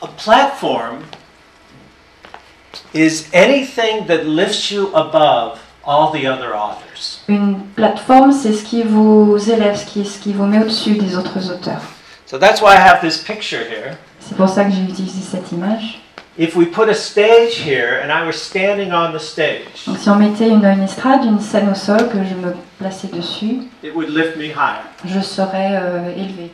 A platform is anything that lifts you above all the other authors. Une plateforme, c'est ce qui vous élève, ce qui vous met au-dessus des autres auteurs. So that's why I have this picture here. C'est pour ça que j'ai utilisé cette image. If we put a stage here and I was standing on the stage, Donc si on mettait une estrade, une scène au sol, que je me plaçais dessus, it would lift me higher. je serais élevé.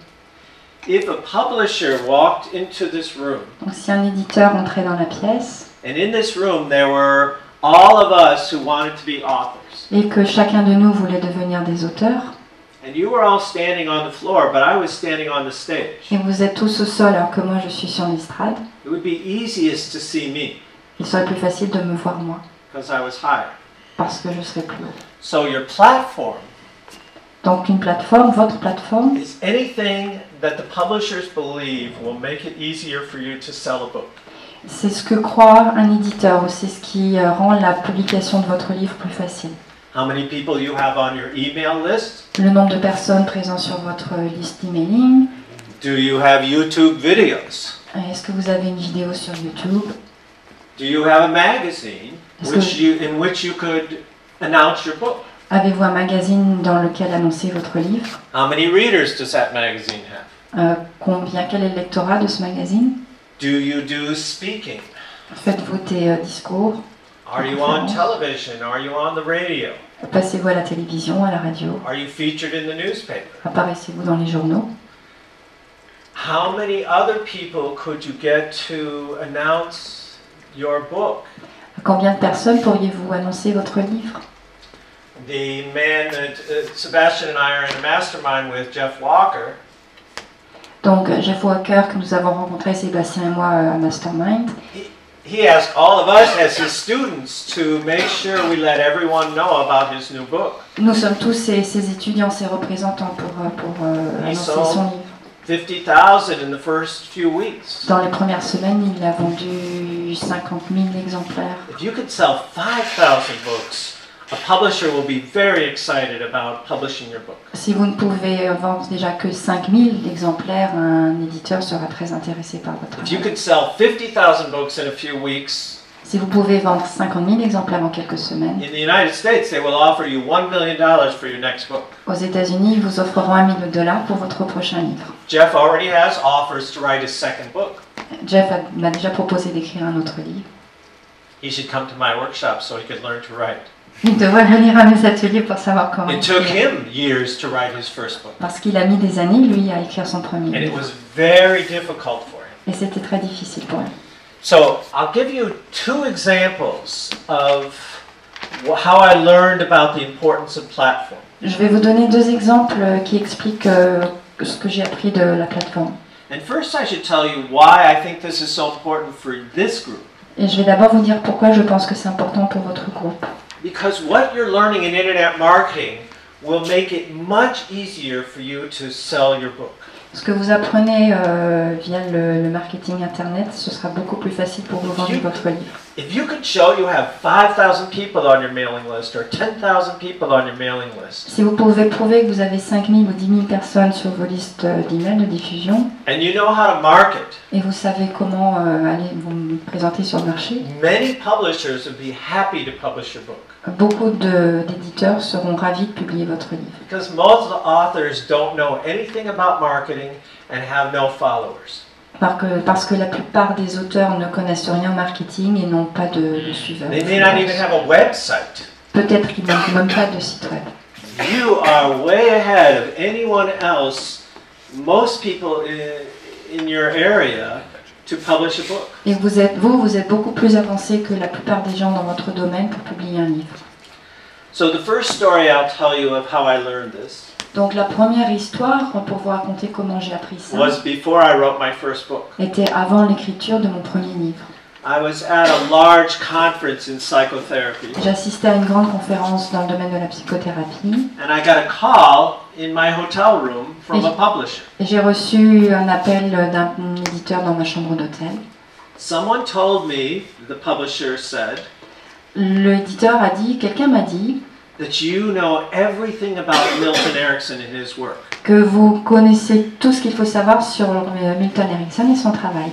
If a publisher walked into this room, Donc si un éditeur entrait dans la pièce, and in this room there were all of us who wanted to be authors, et que chacun de nous voulait devenir des auteurs, and you were all standing on the floor, but I was standing on the stage, et vous êtes tous au sol alors que moi je suis sur l'estrade, it would be easiest to see me il serait plus facile de me voir moi, because I was higher. parce que je serais plus haut. So your platform Donc une plateforme, votre plateforme, is anything that the publishers believe will make it easier for you to sell a book. c'est ce que croit un éditeur, ou c'est ce qui rend la publication de votre livre plus facile. How many people you have on your email list? Le nombre de personnes présentes sur votre liste emailing. Do you have YouTube videos? Est-ce que vous avez une vidéo sur YouTube? Do you have a magazine Est-ce in which you could announce your book? Avez-vous un magazine dans lequel annoncer votre livre? How many readers does that magazine have? Quel est le lectorat de ce magazine? Do you do speaking? Faites-vous des discours? Are you on television? Are you on the radio? Passez-vous à la télévision, à la radio? Are you featured in the newspaper? Apparaissez-vous dans les journaux? How many other people could you get to announce your book? À combien de personnes pourriez-vous annoncer votre livre? The man that Sebastian and I are in a mastermind with, Jeff Walker, Donc, Jeff Walker, que nous avons rencontré, Sébastien et moi, à Mastermind, he asked all of us as his students to make sure we let everyone know about his new book. nous sommes tous ses étudiants, ses représentants pour annoncer son livre. 50,000 in the first few weeks. Dans les premières semaines, il a vendu 50 000 exemplaires. If you could sell 5,000 books, a publisher will be very excited about publishing your book. Si vous ne pouvez vendre déjà que 5 000 exemplaires, un éditeur sera très intéressé par votre If you travail. could sell 50,000 books in a few weeks, Si vous pouvez vendre 50 000 exemplaires en quelques semaines, in the United States they will offer you $1 million for your next book. aux États-Unis, ils vous offreront $1 million pour votre prochain livre. Jeff already has offers to write his second book. Jeff m'a déjà proposé d'écrire un autre livre. He should come to my workshop so he could learn to write. Il devrait venir à mes ateliers pour savoir comment It took écrire. him years to write his first book. Parce qu'il a mis des années, lui, à écrire son premier And it livre. was very difficult for him. Et c'était très difficile pour lui. So I'll give you two examples of how I learned about the importance of platform. Je vais vous donner deux exemples qui expliquent ce que j'ai appris de la plateforme. And first I should tell you why I think this is so important for this group. Et je vais d'abord vous dire pourquoi je pense que c'est important pour votre groupe. Because what you're learning in internet marketing will make it much easier for you to sell your book. Ce que vous apprenez via le marketing internet, ce sera beaucoup plus facile pour vous vendre votre livre. If you could show you have 5,000 people on your mailing list or 10,000 people on your mailing list, Si vous pouvez prouver que vous avez 5 000 ou 10 000 personnes sur vos listes d'emails de diffusion, and you know how to market, et vous savez comment aller vous présenter sur le marché, many publishers would be happy to publish your book. beaucoup d'éditeurs seront ravis de publier votre livre. Because most of the authors don't know anything about marketing and have no followers. Parce que la plupart des auteurs ne connaissent rien au marketing et n'ont pas de suiveurs. They may not even have a website. Peut-être qu'ils n'ont même pas de site web. You are way ahead of anyone else, most people in your area, to publish a book. Et vous êtes beaucoup plus avancé que la plupart des gens dans votre domaine pour publier un livre. So the first story I'll tell you of how I learned this Donc la première histoire, pour vous raconter comment j'ai appris ça, was before I wrote my first book. était avant l'écriture de mon premier livre. I was at a large conference in psychotherapy, J'assistais à une grande conférence dans le domaine de la psychothérapie and I got a call in my hotel room from a publisher. et j'ai reçu un appel d'un éditeur dans ma chambre d'hôtel. Someone told me, the publisher said, L'éditeur a dit, quelqu'un m'a dit, that you know everything about Milton Erickson and his work. Que vous connaissez tout ce qu'il faut savoir sur Milton Erickson et son travail.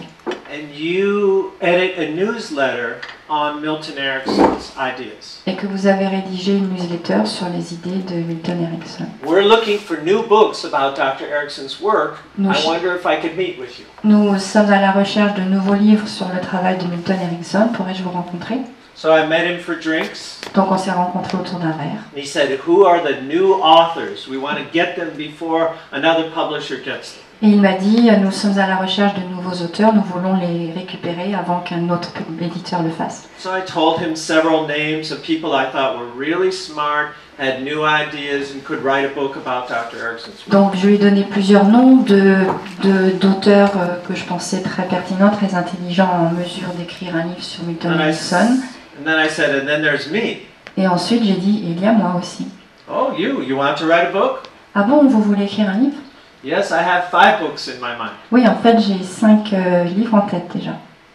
And you edit a newsletter on Milton Erickson's ideas. Et que vous avez rédigé une newsletter sur les idées de Milton Erickson. We're looking for new books about Dr. Erickson's work. I wonder if I could meet with you. Nous sommes à la recherche de nouveaux livres sur le travail de Milton Erickson. Pourrais-je vous rencontrer? So I met him for drinks. Donc on s'est rencontrés autour d'un verre. He said, "Who are the new authors? We want to get them before another publisher gets them." Et il m'a dit, nous sommes à la recherche de nouveaux auteurs, nous voulons les récupérer avant qu'un autre éditeur le fasse. So I told him several names of people I thought were really smart, had new ideas, and could write a book about Dr. Erickson's work. Donc je lui ai donné plusieurs noms d'auteurs que je pensais très pertinents, très intelligents, en mesure d'écrire un livre sur Milton Erickson. And then I said, and then there's me. Et ensuite j'ai dit, il y a moi aussi. Oh, you want to write a book? Ah bon, vous voulez écrire un livre? Yes, I have 5 books in my mind. Oui, en fait, j'ai 5 livres en tête déjà.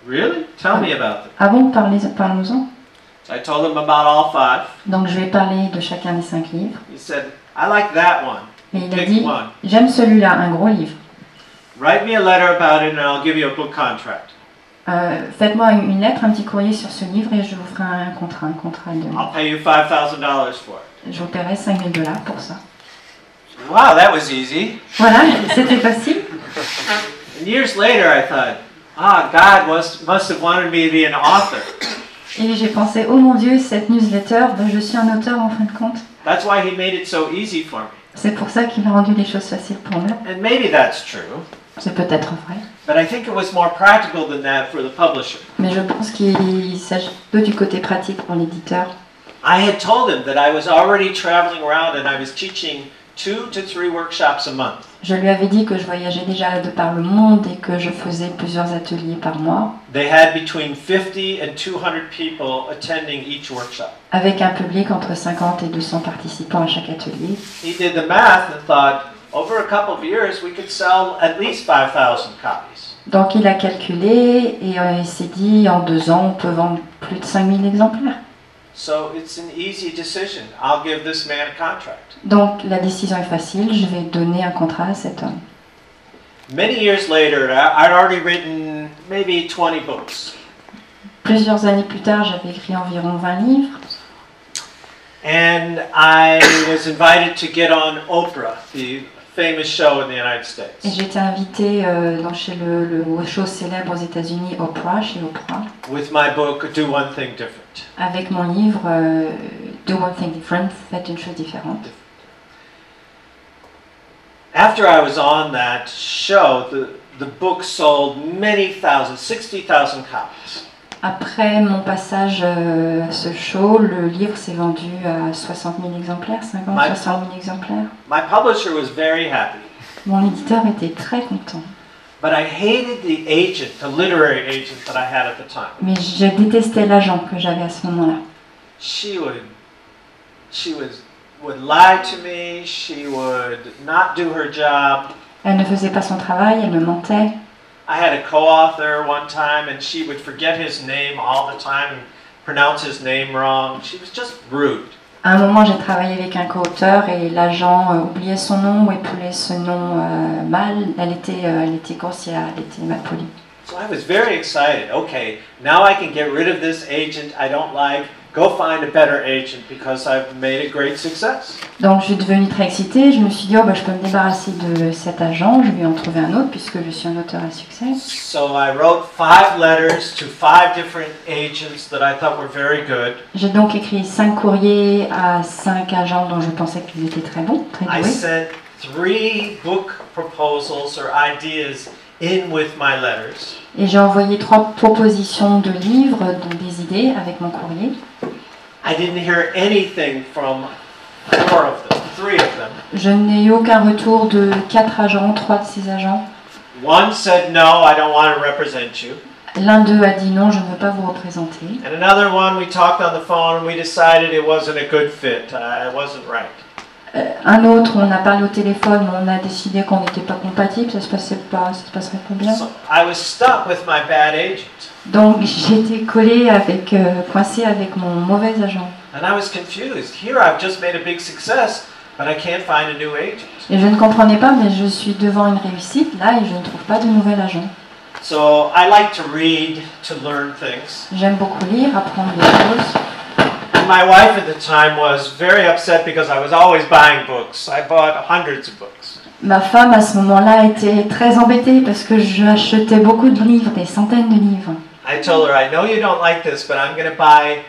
Really? Tell me about them. Ah bon, parlons-en. So I told him about all 5. Donc je vais parler de chacun des 5 livres. He said, I like that one. Et il a Pick dit, one. j'aime celui-là, un gros livre. Write me a letter about it and I'll give you a book contract. Faites-moi une lettre, un petit courrier sur ce livre et je vous ferai un contrat de... I'll pay you $5,000 for it. Je vous paierai $5,000 pour ça. Wow, that was easy. Voilà, c'était facile. And years later I thought, God must have wanted me to be an author. Et j'ai pensé, oh mon Dieu, cette newsletter, je suis un auteur en fin de compte. That's why he made it so easy for me. C'est pour ça qu'il a rendu les choses faciles pour moi. And maybe that's true. C'est peut-être vrai. But I think it was more practical than that for the publisher. Mais je pense qu'il s'agit peu du côté pratique pour l'éditeur. I had told him that I was already traveling around and I was teaching 2 to 3 workshops a month. Je lui avais dit que je voyageais déjà de par le monde et que je faisais plusieurs ateliers par mois. They had between 50 and 200 people attending each workshop. Avec un public entre 50 et 200 participants à chaque atelier. He did the math and thought, over a couple of years, we could sell at least 5,000 copies. Donc il a calculé et il s'est dit, en 2 ans, on peut vendre plus de 5,000 exemplaires. So it's an easy decision. I'll give this man a contract. Donc la décision est facile, je vais donner un contrat à cet homme. Many years later, I'd already written maybe 20 books. Plusieurs années plus tard, j'avais écrit environ 20 livres. And I was invited to get on Oprah, the famous show in the United States. Et j'étais invitée chez le show célèbre aux États-Unis, Oprah, chez Oprah, With my book, Do One Thing Different. avec mon livre Do One Thing Different, faites une chose différente. After I was on that show, the book sold many thousands, 60,000 copies. Après mon passage à ce show, le livre s'est vendu à 60 000 exemplaires, 50 000, 60 000 exemplaires. My publisher was very happy. Mon éditeur était très content. But I hated the agent, the literary agent that I had at the time. Mais je détestais l'agent que j'avais à ce moment-là. She would lie to me, she would not do her job. Elle ne faisait pas son travail, elle me mentait. I had a co-author one time and she would forget his name all the time and pronounce his name wrong. She was just rude. À un moment, j'ai travaillé avec un co-auteur et l'agent oubliait son nom ou épelait ce nom mal. Elle était grossière, elle était mal polie. So I was very excited. Okay, now I can get rid of this agent I don't like. Go find a better agent because I've made a great success. Donc je suis devenue très excitée. Je me suis dit, je peux me débarrasser de cet agent. Je vais en trouver un autre puisque je suis un auteur à succès. So I wrote 5 letters to 5 different agents that I thought were very good. J'ai donc écrit 5 courriers à 5 agents dont je pensais qu'ils étaient très bons, très I doués. sent 3 book proposals or ideas in with my letters. Et j'ai envoyé 3 propositions de livres, donc des idées, avec mon courrier. I didn't hear anything from 3 of them. Je n'ai eu aucun retour de 4 agents, 3 de ces agents. One said, no, I don't want to represent you. L'un d'eux a dit non, je ne veux pas vous représenter. And another one, we talked on the phone and we decided it wasn't a good fit. It wasn't right. Un autre, on a parlé au téléphone, mais on a décidé qu'on n'était pas compatibles, ça se passerait pas bien. So I was stuck with my bad agent. Donc j'étais coincée avec mon mauvais agent. And I was confused. Here I've just made a big success, but I can't find a new agent. Et je ne comprenais pas, mais je suis devant une réussite là et je ne trouve pas de nouvel agent. So I like to read, to learn things. J'aime beaucoup lire, apprendre des choses. And my wife at the time was very upset because I was always buying books. I bought hundreds of books. Ma femme à ce moment-là était très embêtée parce que j'achetais beaucoup de livres, des centaines de livres. I told her, I know you don't like this, but I'm going to buy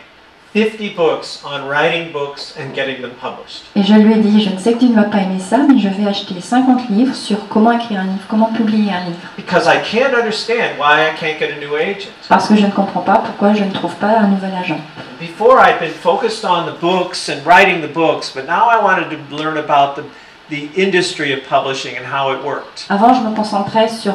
50 books on writing books and getting them published. Et je lui ai dit, je ne sais que tu ne vas pas aimer ça, mais je vais acheter 50 livres sur comment écrire un livre, comment publier un livre. Because I can't understand why I can't get a new agent. Parce que je ne comprends pas pourquoi je ne trouve pas un nouvel agent. Before I'd been focused on the books and writing the books, but now I wanted to learn about the industry of publishing and how it worked. Avant, je me concentrais sur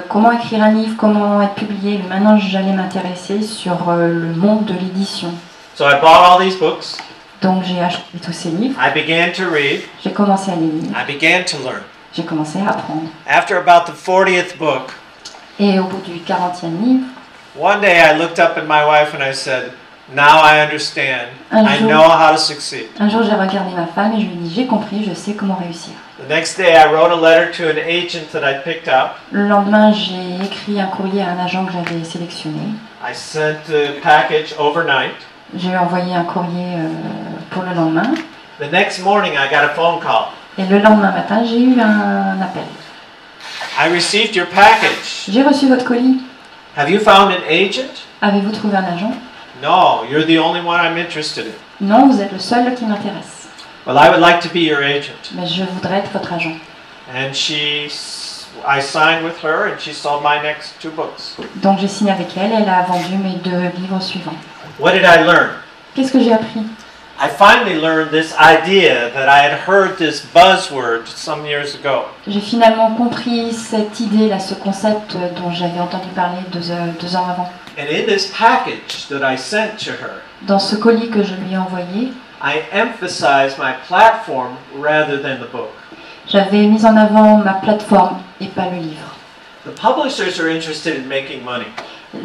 comment écrire un livre, comment être publié. Mais maintenant, j'allais m'intéresser sur le monde de l'édition. So I bought all these books. Donc, j'ai acheté tous ces livres. I began to read. J'ai commencé à les lire. I began to learn. J'ai commencé à apprendre. After about the 40th book, Et au bout du 40e livre, one day I looked up at my wife and I said, now I understand. I know how to succeed. Un jour, j'ai regardé ma femme et je lui ai dit, j'ai compris, je sais comment réussir. The next day I wrote a letter to an agent that I picked up. Le lendemain, j'ai écrit un courrier à un agent que j'avais sélectionné. I sent the package overnight. J'ai envoyé un courrier pour le lendemain. The next morning I got a phone call. Et le lendemain matin, j'ai eu un appel. I received your package. J'ai reçu votre colis. Have you found an agent? Avez-vous trouvé un agent? No, you're the only one I'm interested in. Non, vous êtes le seul qui m'intéresse. Well, I would like to be your agent. Mais je voudrais être votre agent. And I signed with her and she sold my next 2 books. Donc j'ai signé avec elle et elle a vendu mes 2 livres suivants. What did I learn? Qu'est-ce que j'ai appris? I finally learned this idea that I had heard this buzzword some years ago. J'ai finalement compris cette idée-là, ce concept dont j'avais entendu parler 2 ans avant. And in this package that I sent to her, Dans ce colis que je lui ai envoyé, I emphasized my platform rather than the book. j'avais mis en avant ma plateforme et pas le livre. The publishers are interested in making money.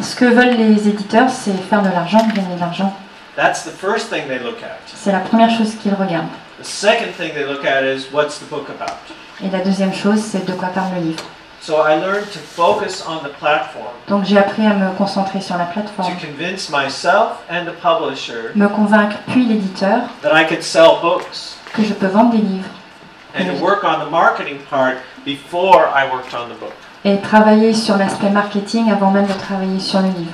Ce que veulent les éditeurs, c'est faire de l'argent, gagner de l'argent. That's the first thing they look at. C'est la première chose qu'ils regardent. The second thing they look at is what's the book about. Et la deuxième chose, c'est de quoi parle le livre. So I learned to focus on the platform. Donc j'ai appris à me concentrer sur la To plateforme, convince myself and the publisher me convaincre puis l'éditeur that I could sell books que je peux vendre des livres and to work on the marketing part before I worked on the book. et travailler sur l'aspect marketing avant même de travailler sur le livre.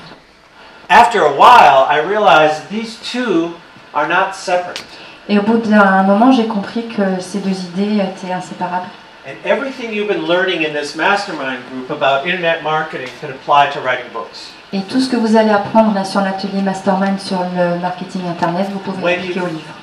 After a while, I realized these two are not separate. Et au bout d'un moment, j'ai compris que ces 2 idées étaient inséparables. And everything you've been learning in this mastermind group about internet marketing can apply to writing books. Et tout ce que vous allez apprendre là sur l'atelier Mastermind sur le marketing internet, vous pouvez When l'appliquer you- au livre.